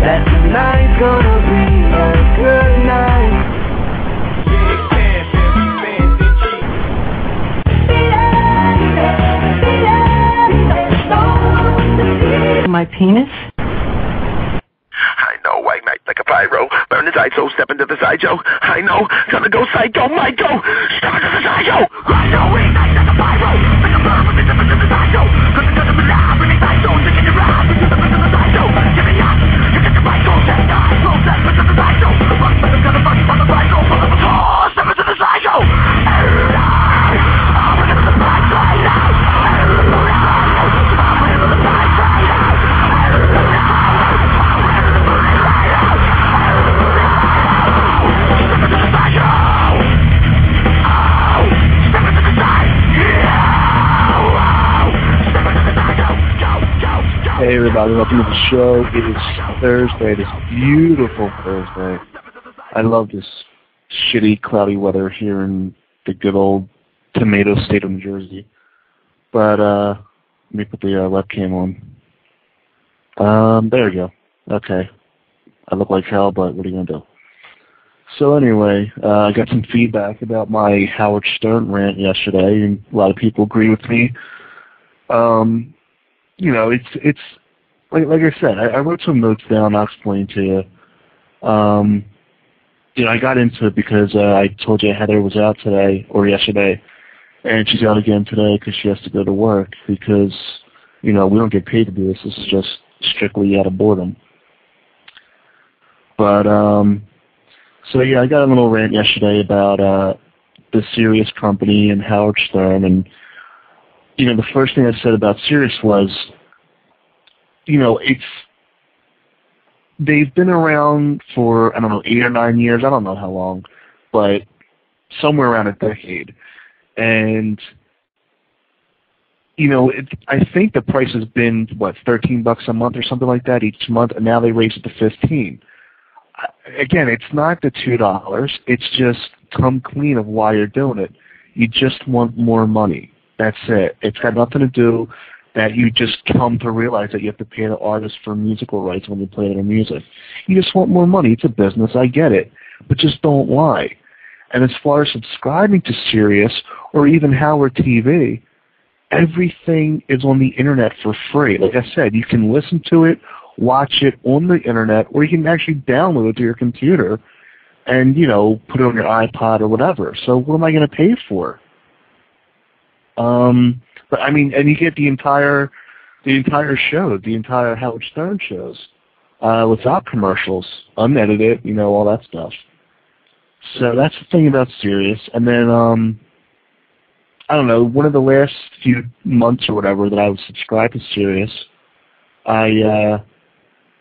that tonight's gonna be a good night. My penis? I know, I might like a pyro. Burn his eye, so step into the sideshow. I know, gonna go psycho, might go. Step into the sideshow. I know, ignite like a pyro. Like a bird with the step into the sideshow. Cause it's gonna be loud when it's sideshow. Taking your ride, step into the sideshow. Give me up, you get the right, go check that. Go step into the sideshow. Fuck, but I'm gonna fuck you on the right, go. Oh, step into the sideshow. I'm into the right right now. I'm into the right right now. Hey everybody, welcome to the show. It is Thursday, this beautiful Thursday. I love this shitty, cloudy weather here in the good old tomato state of New Jersey. But, let me put the webcam on. There we go. Okay. I look like hell, but what are you going to do? So anyway, I got some feedback about my Howard Stern rant yesterday, and a lot of people agree with me. You know, it's like I said, I wrote some notes down. I'll explain to you. You know, I got into it because I told you Heather was out today or yesterday, and she's out again today because she has to go to work because, you know, we don't get paid to do this. This is just strictly out of boredom. But so yeah, I got a little rant yesterday about the Sirius company and Howard Stern, and you know, the first thing I said about Sirius was, you know, they've been around for, I don't know, 8 or 9 years, I don't know how long, but somewhere around a decade. And, you know, I think the price has been, what, $13 a month or something like that each month, and now they raised it to $15. Again, it's not the $2, it's just come clean of why you're doing it. You just want more money. That's it. It's got nothing to do that you just come to realize that you have to pay the artist for musical rights when they play their music. You just want more money. It's a business. I get it. But just don't lie. And as far as subscribing to Sirius or even Howard TV, everything is on the Internet for free. Like I said, you can listen to it, watch it on the Internet, or you can actually download it to your computer and, you know, put it on your iPod or whatever. So what am I going to pay for? But I mean, and you get the entire show, the entire Howard Stern shows, without commercials, unedited, you know, all that stuff. So that's the thing about Sirius. And then, I don't know, one of the last few months or whatever that I was subscribed to Sirius, I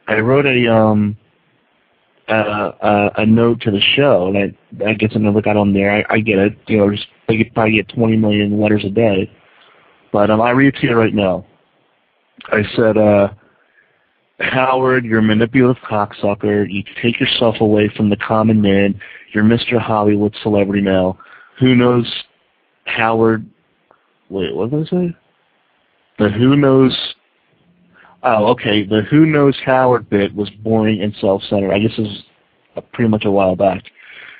wrote a note to the show, and I guess I never got on there. I get it. You know, they could probably get 20 million letters a day. But I read it to you right now. I said, Howard, you're a manipulative cocksucker. You take yourself away from the common man. You're Mr. Hollywood celebrity now. Who knows Howard? Wait, what did I say? The who knows... Oh, okay. The who knows Howard bit was boring and self-centered. I guess this was pretty much a while back.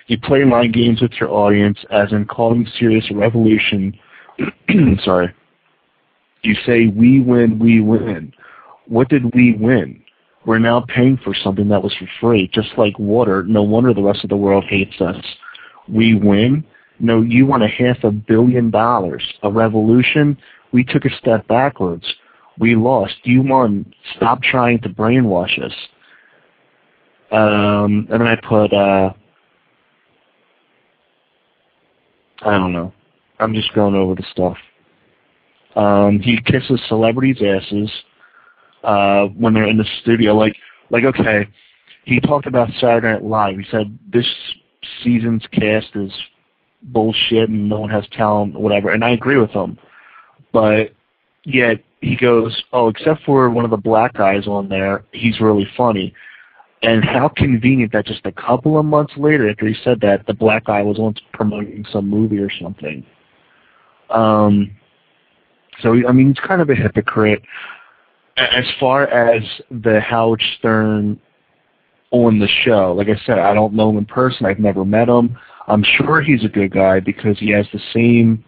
You play mind games with your audience, as in calling Sirius a revolution. Sorry. You say, we win, we win. What did we win? We're now paying for something that was for free, just like water. No wonder the rest of the world hates us. We win? No, you won $500 million. A revolution? We took a step backwards. We lost. You won. Stop trying to brainwash us. And then I put, I don't know. I'm just going over the stuff. He kisses celebrities' asses when they're in the studio. Like, okay, he talked about Saturday Night Live. He said this season's cast is bullshit and no one has talent, whatever. And I agree with him. But yet he goes, oh, except for one of the black guys on there, he's really funny. And how convenient that just a couple of months later, after he said that, the black guy was on promoting some movie or something. So, I mean, he's kind of a hypocrite. As far as the Howard Stern on the show. Like I said, I don't know him in person. I've never met him. I'm sure he's a good guy because he has the same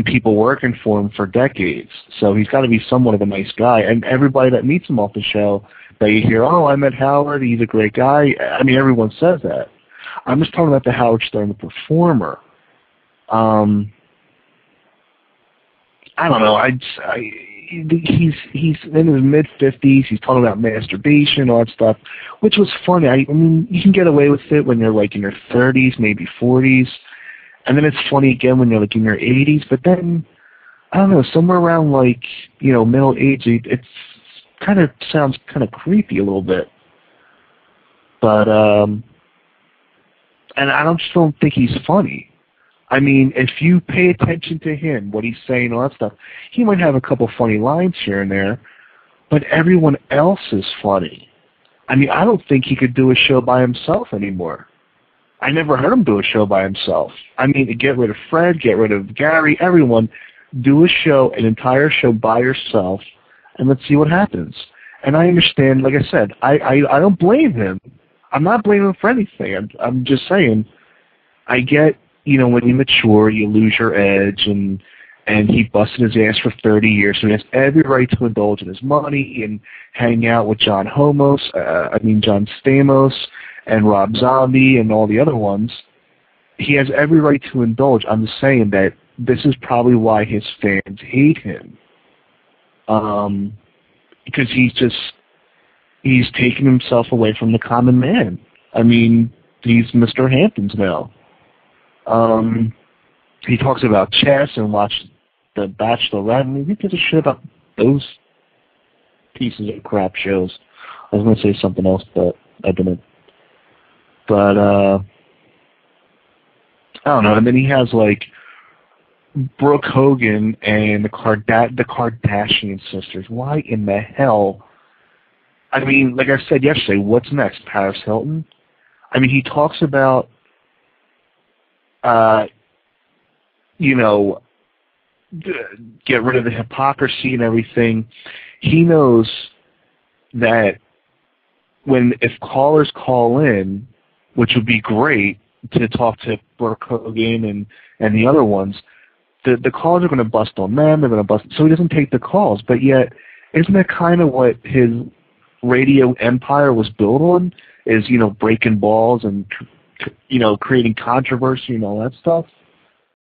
people working for him for decades. So he's got to be somewhat of a nice guy. And everybody that meets him off the show, that you hear, oh, I met Howard, he's a great guy. I mean, everyone says that. I'm just talking about the Howard Stern, the performer. I don't know. He's in his mid-50s. He's talking about masturbation, all that stuff, which was funny. I mean, you can get away with it when you're like in your 30s, maybe 40s, and then it's funny again when you're like in your 80s. But then, I don't know, somewhere around like, you know, middle age, it's kind of sounds kind of creepy a little bit. But and I just don't think he's funny. I mean, if you pay attention to him, what he's saying, all that stuff, he might have a couple funny lines here and there, but everyone else is funny. I mean, I don't think he could do a show by himself anymore. I never heard him do a show by himself. I mean, get rid of Fred, get rid of Gary, everyone, do a show, an entire show by yourself, and let's see what happens. And I understand, like I said, I don't blame him. I'm not blaming him for anything. I'm just saying, I get, you know, when you mature, you lose your edge, and he busted his ass for 30 years, so he has every right to indulge in his money and hang out with John Stamos and Rob Zombie and all the other ones. He has every right to indulge. I'm just saying that this is probably why his fans hate him, because he's taking himself away from the common man. I mean, he's Mr. Hamptons now. He talks about chess and watch The Bachelorette. I mean, who gives a shit about those pieces of crap shows? I was going to say something else, but I didn't. But, I don't know. And then he has, like, Brooke Hogan and the Kardashian sisters. Why in the hell? I mean, like I said yesterday, what's next? Paris Hilton? I mean, he talks about, you know, get rid of the hypocrisy and everything. He knows that if callers call in, which would be great to talk to Brooke Hogan and the other ones, the callers are going to bust on them. They're going to bust. So he doesn't take the calls. But yet, isn't that kind of what his radio empire was built on? Is, you know, breaking balls and, you know, creating controversy and all that stuff?